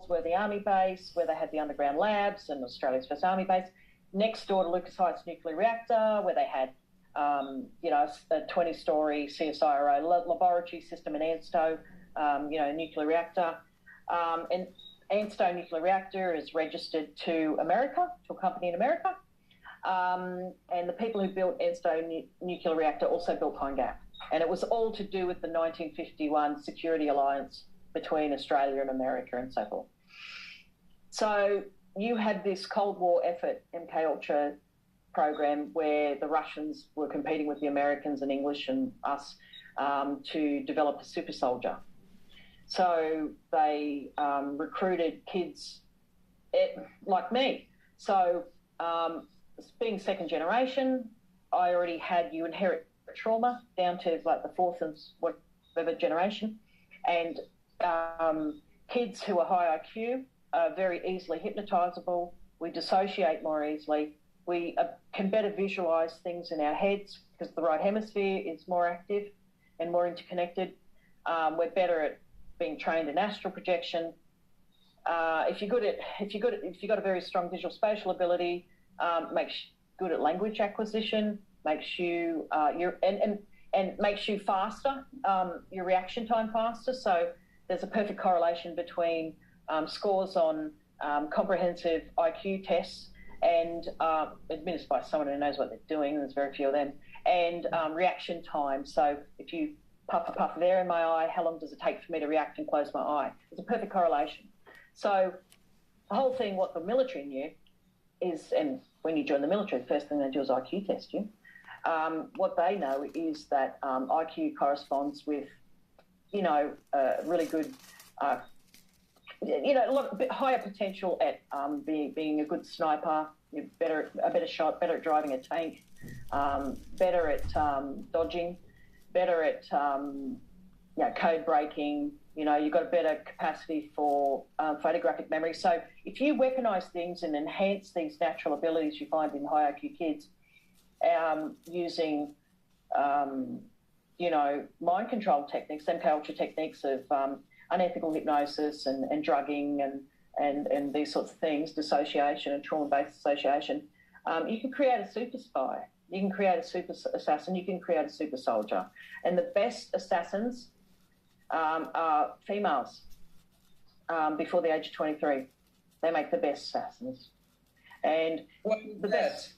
Goldsworthy Army Base, where they had the underground labs and Australia's first army base. Next door to Lucas Heights nuclear reactor, where they had, you know, a 20-storey CSIRO laboratory system in Anstow, you know, nuclear reactor. And Anstow nuclear reactor is registered to America, to a company in America. And the people who built Anstow nuclear reactor also built Pine Gap. And it was all to do with the 1951 security alliance between Australia and America and so forth. So you had this Cold War effort, MK Ultra program, where the Russians were competing with the Americans and English and us to develop a super soldier. So they recruited kids like me. So being second generation, I already had, you inherit trauma down to like the fourth and whatever generation. And kids who are high IQ are very easily hypnotisable. We dissociate more easily. We can better visualise things in our heads because the right hemisphere is more active and more interconnected. We're better at being trained in astral projection. If you've got a very strong visual spatial ability, makes you good at language acquisition, makes you and makes you faster, your reaction time faster. So there's a perfect correlation between scores on comprehensive IQ tests and administered by someone who knows what they're doing. There's very few of them, and reaction time. So if you puff a puff of air in my eye, how long does it take for me to react and close my eye? It's a perfect correlation. So the whole thing, what the military knew is, and when you join the military, the first thing they do is IQ test you. What they know is that IQ corresponds with, you know, really good, you know, a bit higher potential at being a good sniper, you're a better shot, better at driving a tank, better at dodging, better at you know, code breaking. You know, you've got a better capacity for photographic memory. So if you weaponise things and enhance these natural abilities you find in high IQ kids using, you know, mind control techniques, MK Ultra techniques of unethical hypnosis and drugging and these sorts of things, dissociation and trauma-based association, you can create a super spy. You can create a super assassin. You can create a super soldier. And the best assassins are females before the age of 23. They make the best assassins. And the best.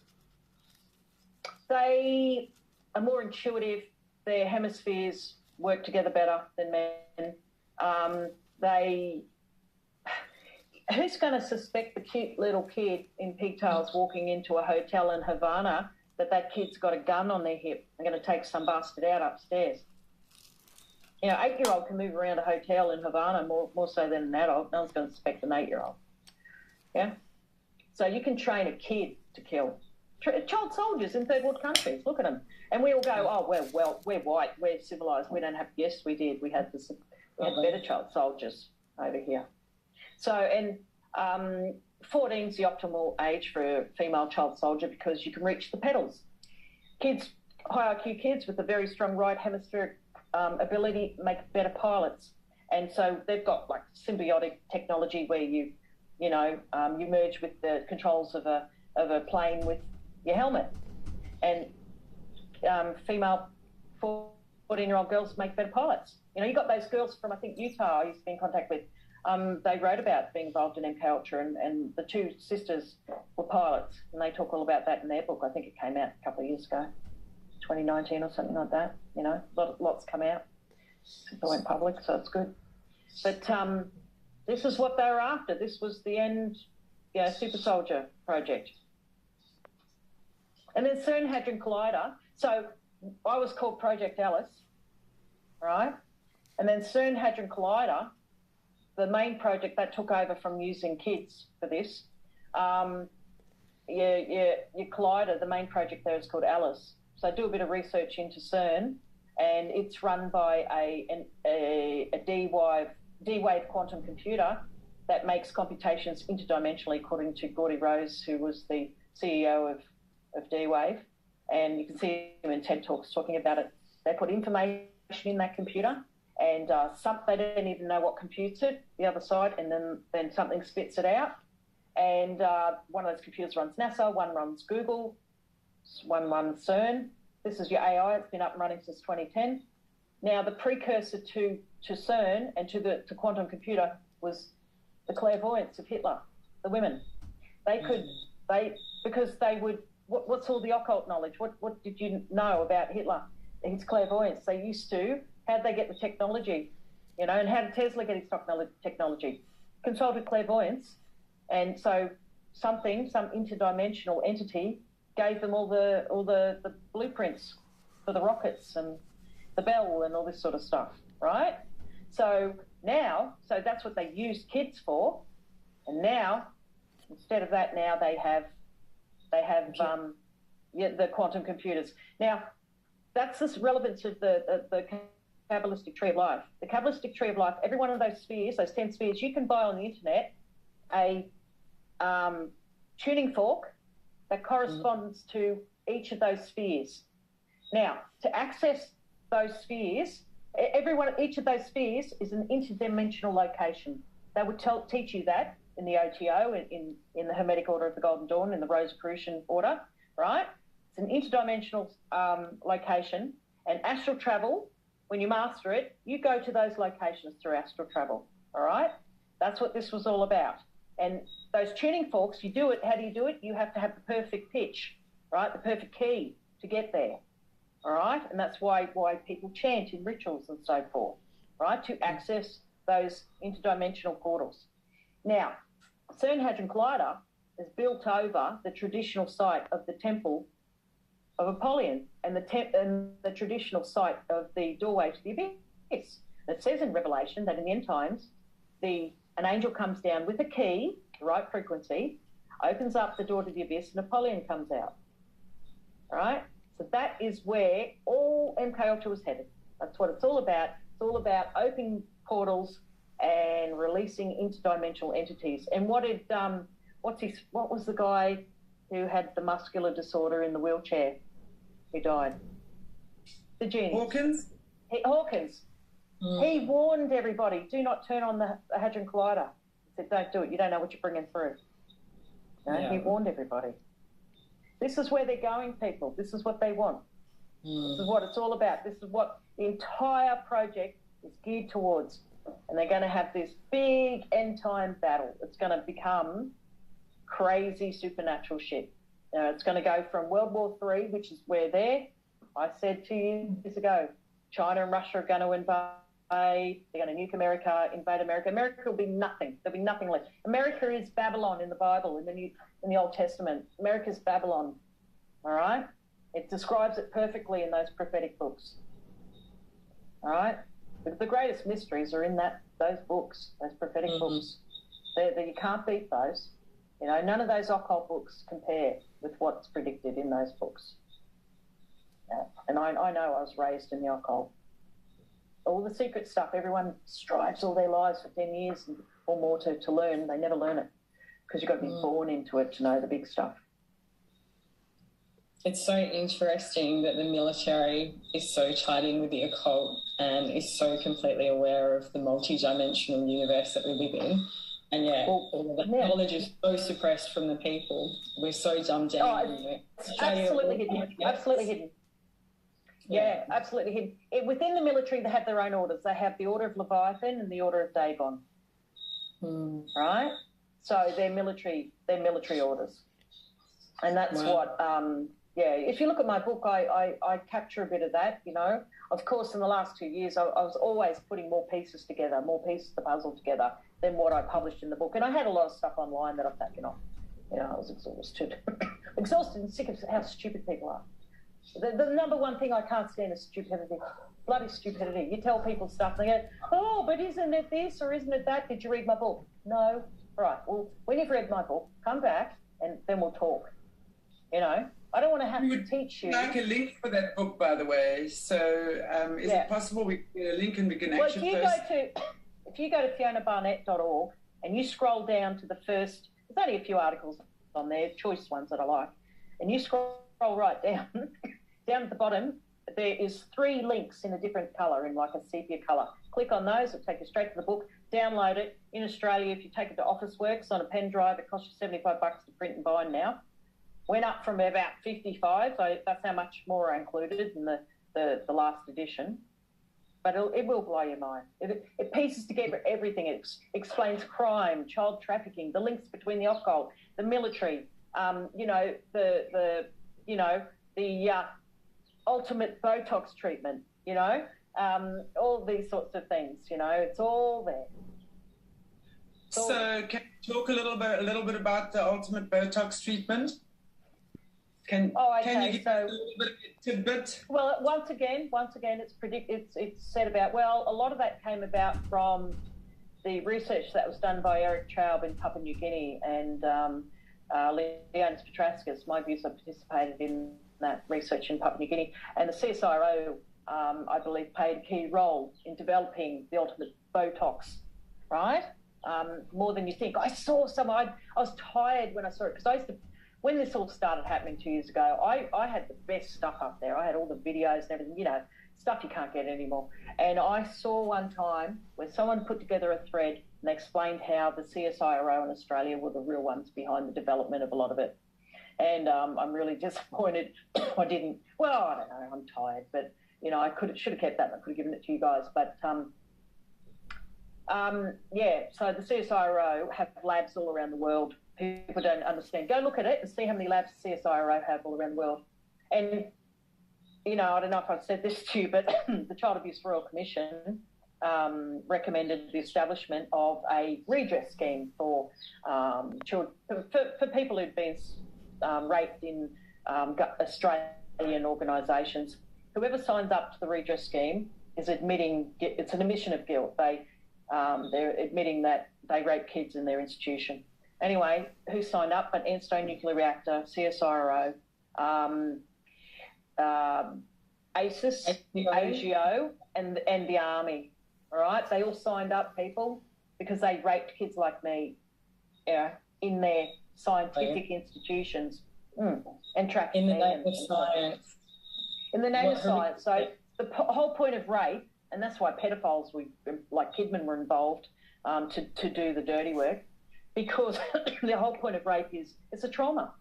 They are more intuitive. Their hemispheres work together better than men. Who's going to suspect the cute little kid in pigtails walking into a hotel in Havana that kid's got a gun on their hip and going to take some bastard out upstairs? You know, 8-year-old can move around a hotel in Havana more so than an adult. No one's going to suspect an 8-year-old. Yeah? So you can train a kid to kill. Child soldiers in third world countries, look at them. And we all go, oh, we're white, we're civilised, we don't have... Yes, we did. We had better child soldiers over here. So, and 14 is the optimal age for a female child soldier because you can reach the pedals. Kids, high IQ kids with a very strong right hemispheric ability make better pilots. And so they've got like symbiotic technology where you merge with the controls of a plane with your helmet. And female 14-year-old girls make better pilots. You know, you got those girls from, I think, Utah I used to be in contact with. They wrote about being involved in MK Ultra, and the two sisters were pilots, and they talk all about that in their book. I think it came out a couple of years ago, 2019 or something like that. You know, lots come out since I went public, so it's good. But this is what they were after. This was the end, you know, super soldier project. And then CERN Hadron Collider. So I was called Project Alice, right? And then CERN Hadron Collider, the main project that took over from using kids for this, your collider, the main project there is called Alice. So I do a bit of research into CERN, and it's run by a D-Wave quantum computer that makes computations interdimensionally, according to Gordy Rose, who was the CEO of D-Wave. And you can see him in TED Talks talking about it. They put information in that computer, and they don't even know what computes it, the other side, and then something spits it out. And one of those computers runs NASA, one runs Google, one runs CERN. This is your AI. It's been up and running since 2010. Now, the precursor to CERN and to quantum computer was the clairvoyance of Hitler, the women. Because they would, what's all the occult knowledge? What did you know about Hitler? His clairvoyance. They used to, how'd they get the technology? You know, and how did Tesla get his technology? Consulted clairvoyance. And so some interdimensional entity gave them all the blueprints for the rockets and the bell and all this sort of stuff, right? So that's what they used kids for. And now, instead of that, now they have the quantum computers. Now, that's the relevance of the Kabbalistic tree of life. The Kabbalistic tree of life, every one of those spheres, those 10 spheres, you can buy on the internet a tuning fork that corresponds to each of those spheres. Now, to access those spheres, each of those spheres is an interdimensional location. They would teach you that in the OTO, in the Hermetic Order of the Golden Dawn, in the Rosicrucian Order, right? It's an interdimensional location, and astral travel, when you master it, you go to those locations through astral travel, all right? That's what this was all about. And those tuning forks, you do it, how do you do it? You have to have the perfect pitch, right? The perfect key to get there, all right? And that's why people chant in rituals and so forth, right? To access those interdimensional portals. Now, CERN Hadron Collider is built over the traditional site of the Temple of Apollyon and the traditional site of the doorway to the abyss. It says in Revelation that in the end times, an angel comes down with a key, the right frequency, opens up the door to the abyss, and Apollyon comes out. All right? So that is where all MK Ultra was headed. That's what it's all about. It's all about opening portals and releasing interdimensional entities. And what was the guy who had the muscular disorder in the wheelchair who died? The genie. Hawkins? Hawkins. He warned everybody, do not turn on the Hadron Collider. He said, don't do it. You don't know what you're bringing through. He warned everybody. This is where they're going, people. This is what they want. This is what it's all about. This is what the entire project is geared towards. And they're going to have this big end-time battle. It's going to become crazy supernatural shit. It's going to go from World War III, which is where I said 2 years ago, China and Russia are going to invade. They're going to nuke America, invade America. America will be nothing. There'll be nothing left. America is Babylon in the Bible, in the Old Testament. America's Babylon, all right? It describes it perfectly in those prophetic books, all right? The greatest mysteries are in those books, those prophetic books. You can't beat those. You know, none of those occult books compare with what's predicted in those books. Yeah. And I know I was raised in the occult. All the secret stuff, everyone strives all their lives for 10 years or more to learn. They never learn it because you've got to be born into it to know the big stuff. It's so interesting that the military is so tied in with the occult and is so completely aware of the multi-dimensional universe that we live in. And yet, all of that knowledge is so suppressed from the people. We're so dumbed down. Absolutely hidden. Absolutely hidden. Yeah, absolutely hidden. Within the military, they have their own orders. They have the Order of Leviathan and the Order of Dagon. Right? So they're military orders. And that's what... if you look at my book, I capture a bit of that, you know. Of course, in the last 2 years, I was always putting more pieces of the puzzle together than what I published in the book. And I had a lot of stuff online that I've taken off. You know, I was exhausted. Exhausted and sick of how stupid people are. The number one thing I can't stand is stupidity. Bloody stupidity. You tell people stuff, and they go, oh, but isn't it this or isn't it that? Did you read my book? No. All right, well, when you've read my book, come back and then we'll talk. You know? I don't want to have to teach you. Like a link for that book, by the way. So is it possible we can get a link and we can actually if you go to fionabarnett.org and you scroll down to the first, there's only a few articles on there, choice ones that I like, and you scroll right down, down at the bottom, there is 3 links in a different colour, in like a sepia colour. Click on those, it'll take you straight to the book. Download it. In Australia, if you take it to Officeworks on a pen drive, it costs you $75 to print and bind now. Went up from about 55, so that's how much more are included in the last edition. But it will blow your mind. It pieces together everything. It explains crime, child trafficking, the links between the occult, the military, the ultimate Botox treatment, all these sorts of things, it's all there. So can you talk a little bit about the ultimate Botox treatment? Can you give us a little bit of a tidbit? Well, once again, it's said about, a lot of that came about from the research that was done by Eric Traub in Papua New Guinea and Leonis Petrauskas. My views have participated in that research in Papua New Guinea. And the CSIRO, I believe, played a key role in developing the ultimate Botox, right? More than you think. I saw some, I was tired when I saw it, because when this all started happening 2 years ago, I had the best stuff up there. I had all the videos and everything, stuff you can't get anymore. And I saw one time where someone put together a thread and they explained how the CSIRO in Australia were the real ones behind the development of a lot of it. And I'm really disappointed I didn't. Well, I don't know, I'm tired, but, I should have kept that. I could have given it to you guys. But, so the CSIRO have labs all around the world. People don't understand. Go look at it and see how many labs the CSIRO have all around the world. And, I don't know if I've said this to you, but the Child Abuse Royal Commission recommended the establishment of a redress scheme for children, for people who've been raped in Australian organisations. Whoever signs up to the redress scheme is it's an admission of guilt. They're admitting that they rape kids in their institution. Anyway, who signed up? An Enstone nuclear reactor, CSIRO, ACES, ASIO, and the Army. All right, they all signed up, people, because they raped kids like me, in their scientific institutions, and trapped in the me name of science. In the name of science. So the whole point of rape, and that's why pedophiles, like Kidman, were involved to do the dirty work. Because the whole point of rape is it's a trauma.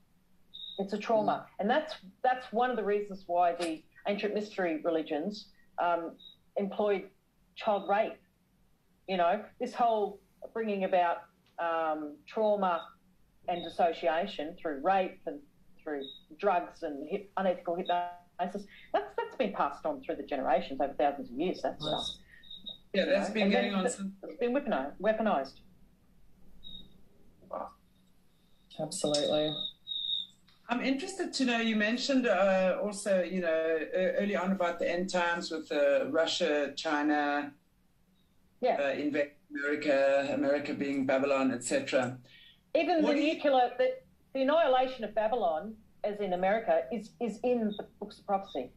It's a trauma. And that's one of the reasons why the ancient mystery religions employed child rape. This whole bringing about trauma and dissociation through rape and through drugs and unethical hypnosis, that's been passed on through the generations over thousands of years, that stuff. Yeah, that's been going on. It's been weaponized. Absolutely. I'm interested to know, you mentioned also, early on about the end times with Russia, China, invading America being Babylon, etc. Even the annihilation of Babylon, as in America, is in the books of prophecy.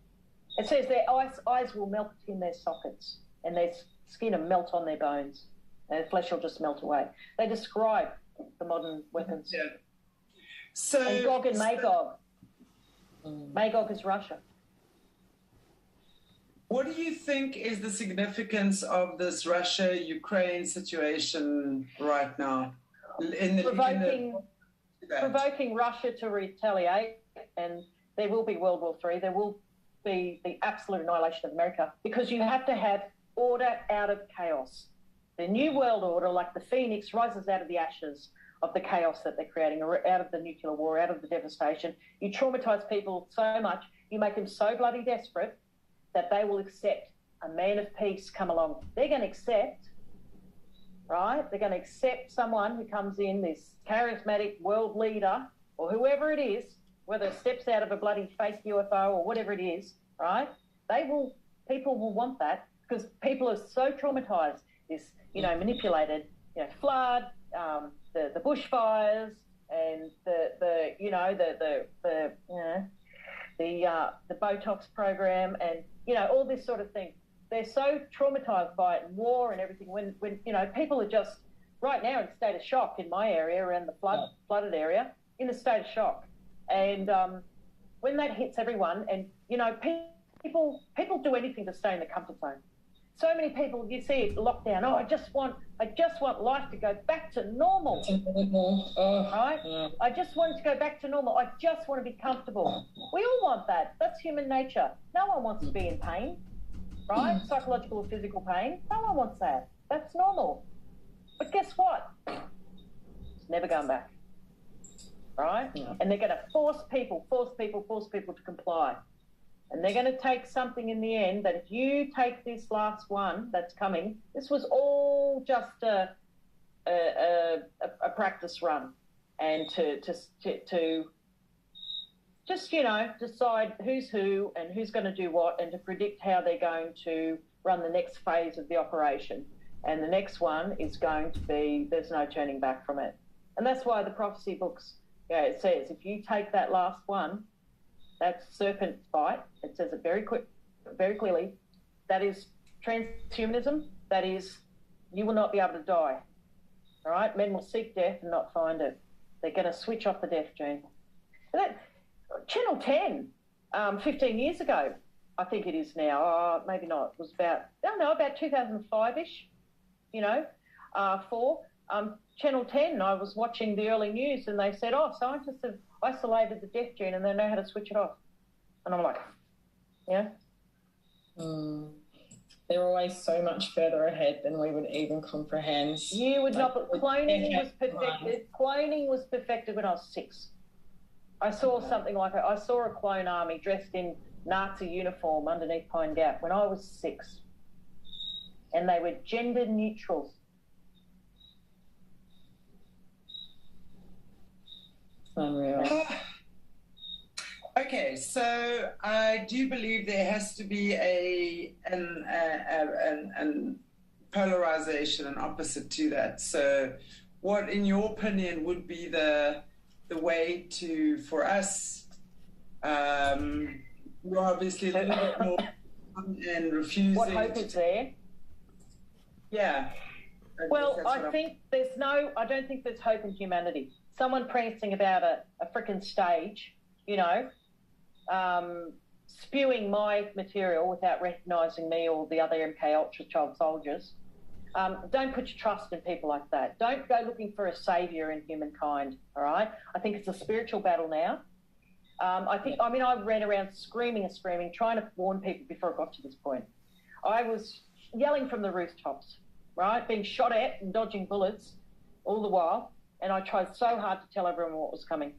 It says their eyes will melt in their sockets and their skin will melt on their bones and their flesh will just melt away. They describe the modern weapons. Yeah. So, and Gog and Magog. Magog is Russia. What do you think is the significance of this Russia-Ukraine situation right now? Provoking Russia to retaliate, and there will be World War III. There will be the absolute annihilation of America, because you have to have order out of chaos. The New World Order, like the phoenix, rises out of the ashes of the chaos that they're creating, or out of the nuclear war, out of the devastation. You traumatize people so much, you make them so bloody desperate that they will accept a man of peace come along. They're going to accept, right? They're going to accept someone who comes in, this charismatic world leader, or whoever it is, whether it steps out of a bloody fake UFO or whatever it is, right? People will want that, because people are so traumatized, this, manipulated, flood, the bushfires, and the Botox program, and all this sort of thing. They're so traumatized by it, and war and everything. When people are just right now in a state of shock in my area, around the flooded area, in a state of shock, and when that hits everyone, and People do anything to stay in the comfort zone. So many people, you see lockdown. Oh, I just want life to go back to normal. Right? Yeah. I just want it to go back to normal. I just want to be comfortable. We all want that. That's human nature. No one wants to be in pain, right? Psychological or physical pain. No one wants that. That's normal. But guess what? It's never going back. Right? Yeah. And they're going to force people to comply. And they're going to take something in the end that if you take this last one that's coming, this was all just a practice run, and to just decide who's who and who's going to do what, and to predict how they're going to run the next phase of the operation. And the next one is going to be, there's no turning back from it. And that's why the prophecy books, it says if you take that last one, that's serpent bite. It says it very clearly. That is transhumanism. That is, you will not be able to die. All right? Men will seek death and not find it. They're going to switch off the death gene. Channel 10, 15 years ago, I think it is now. Maybe not. It was about 2005-ish, Channel 10, I was watching the early news and they said, scientists have isolated the death gene and they know how to switch it off. And I'm like, yeah. They're always so much further ahead than we would even comprehend. You would not, but cloning was perfected. Cloning was perfected when I was 6. I saw something like it. I saw a clone army dressed in Nazi uniform underneath Pine Gap when I was 6. And they were gender neutral. Unreal. Okay, so I do believe there has to be a polarization, an opposite to that. So, what, in your opinion, would be the way to, for us, we're obviously a little bit more and refusing. What hope is there? Yeah. Well, I don't think there's hope in humanity. Someone prancing about a frickin' stage, spewing my material without recognising me or the other MK Ultra child soldiers. Don't put your trust in people like that. Don't go looking for a saviour in humankind, all right? I think it's a spiritual battle now. I ran around screaming and screaming, trying to warn people before it got to this point. I was yelling from the rooftops, right, being shot at and dodging bullets all the while. And I tried so hard to tell everyone what was coming.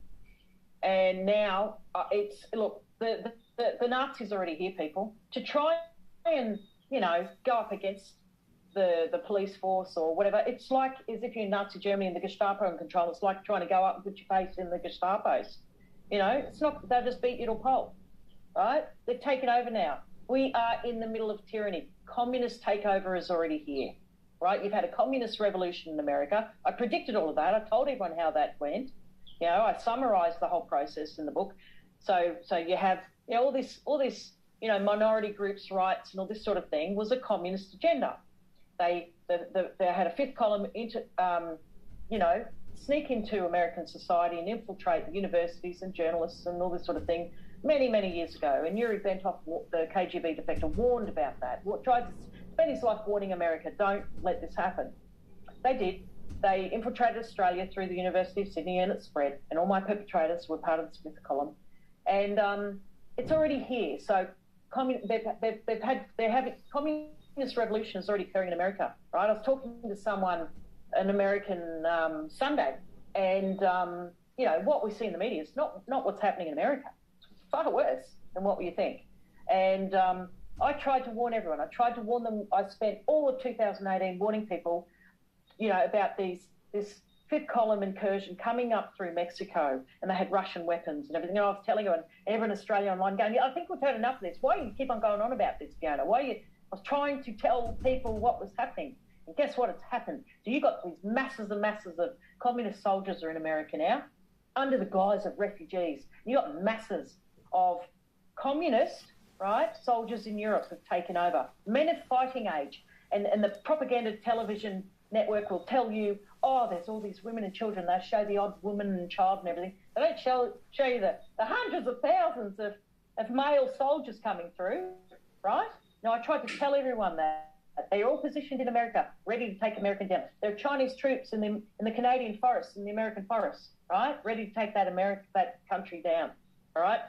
And now the Nazis are already here, people. To try and, go up against the police force or whatever, it's like as if you're in Nazi Germany and the Gestapo in control. It's like trying to go up and put your face in the Gestapo's. It's not, they'll just beat you to a pulp, right? They've taken over now. We are in the middle of tyranny. Communist takeover is already here. Right, you've had a communist revolution in America. I predicted all of that. I told everyone how that went. I summarised the whole process in the book. So you have all this minority groups' rights and all this sort of thing was a communist agenda. They had a fifth column sneak into American society and infiltrate the universities and journalists and all this sort of thing many, many years ago. And Yuri Bentov, the KGB defector, warned about that. Tried to spend his life warning America, don't let this happen. They did. They infiltrated Australia through the University of Sydney and it spread. And all my perpetrators were part of the fifth column. And it's already here. So they're having communist revolution is already occurring in America, right? I was talking to someone, an American Sunday, and what we see in the media is not what's happening in America. It's far worse than what you think. And I tried to warn everyone. I tried to warn them. I spent all of 2018 warning people, about this fifth column incursion coming up through Mexico, and they had Russian weapons and everything. And I was telling you, and everyone in Australia online going, I think we've heard enough of this. Why do you keep on going on about this, Fiona? I was trying to tell people what was happening. And guess what? It's happened. So you've got these masses and masses of communist soldiers are in America now, under the guise of refugees. You've got masses of communist, right, soldiers in Europe have taken over. Men of fighting age. And the propaganda television network will tell you, there's all these women and children. They show the odd woman and child and everything. They don't show you the hundreds of thousands of of male soldiers coming through, right? Now, I tried to tell everyone that. They're all positioned in America, ready to take America down. There are Chinese troops in the Canadian forests, in the American forests, right? Ready to take that country down, all right?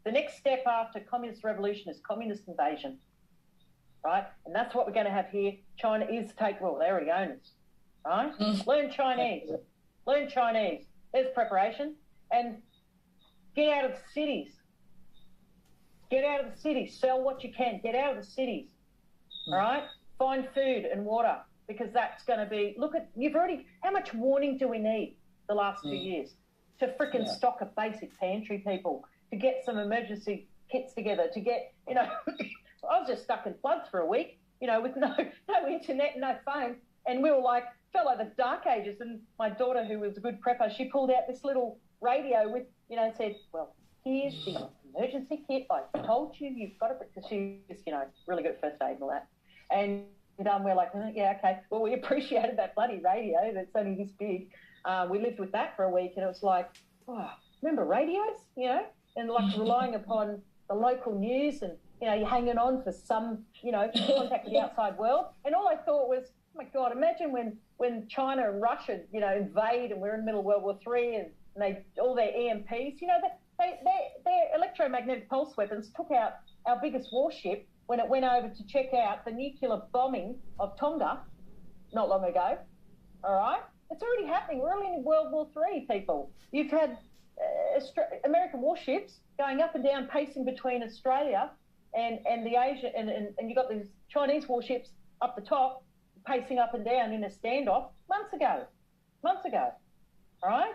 The next step after communist revolution is communist invasion, right? And that's what we're going to have here. China is well, they already own us, right? Learn Chinese. Learn Chinese. There's preparation. And get out of the cities. Get out of the cities. Sell what you can. Get out of the cities. All right? Find food and water, because that's going to be, how much warning do we need the last 2 years to frickin' stock a basic pantry, people, to get some emergency kits together, to get, I was just stuck in floods for a week, with no internet, no phone, and we were felt like the dark ages, and my daughter, who was a good prepper, she pulled out this little radio with, said, well, here's the emergency kit. I told you, you've got it, because she was, really good first aid and all that. And we're like, yeah, okay. Well, we appreciated that bloody radio that's only this big. We lived with that for a week, and it was like, oh, remember radios, and relying upon the local news, and, you're hanging on for some, contact with the outside world. And all I thought was, oh my God, imagine when China and Russia, invade, and we're in the middle of World War III, and they all their EMPs, their electromagnetic pulse weapons took out our biggest warship when it went over to check out the nuclear bombing of Tonga not long ago, all right? It's already happening. We're only in World War III, people. You've had American warships going up and down, pacing between Australia and the Asia, and you've got these Chinese warships up the top, pacing up and down in a standoff months ago, all right?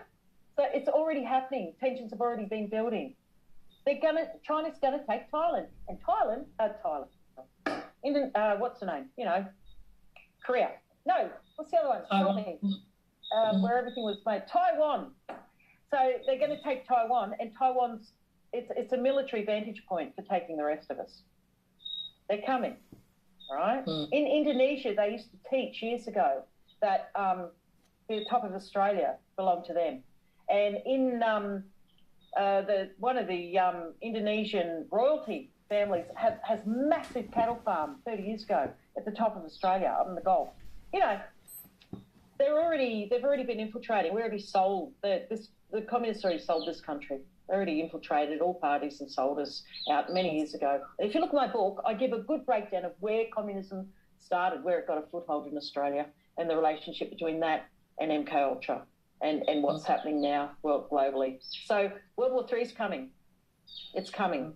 So it's already happening. Tensions have already been building. China's going to take Thailand. And what's the name? Korea. No, what's the other one? Taiwan. Where everything was made. Taiwan. So they're going to take Taiwan, and it's a military vantage point for taking the rest of us. They're coming, all right? In Indonesia, they used to teach years ago that the top of Australia belonged to them. And in one of the Indonesian royalty families has massive cattle farm 30 years ago at the top of Australia up in the Gulf. They've already been infiltrating. We already sold the communists already sold this country. They already infiltrated all parties and sold us out many years ago. If you look at my book, I give a good breakdown of where communism started, where it got a foothold in Australia, and the relationship between that and MK Ultra. And what's happening now globally. So World War III is coming. It's coming.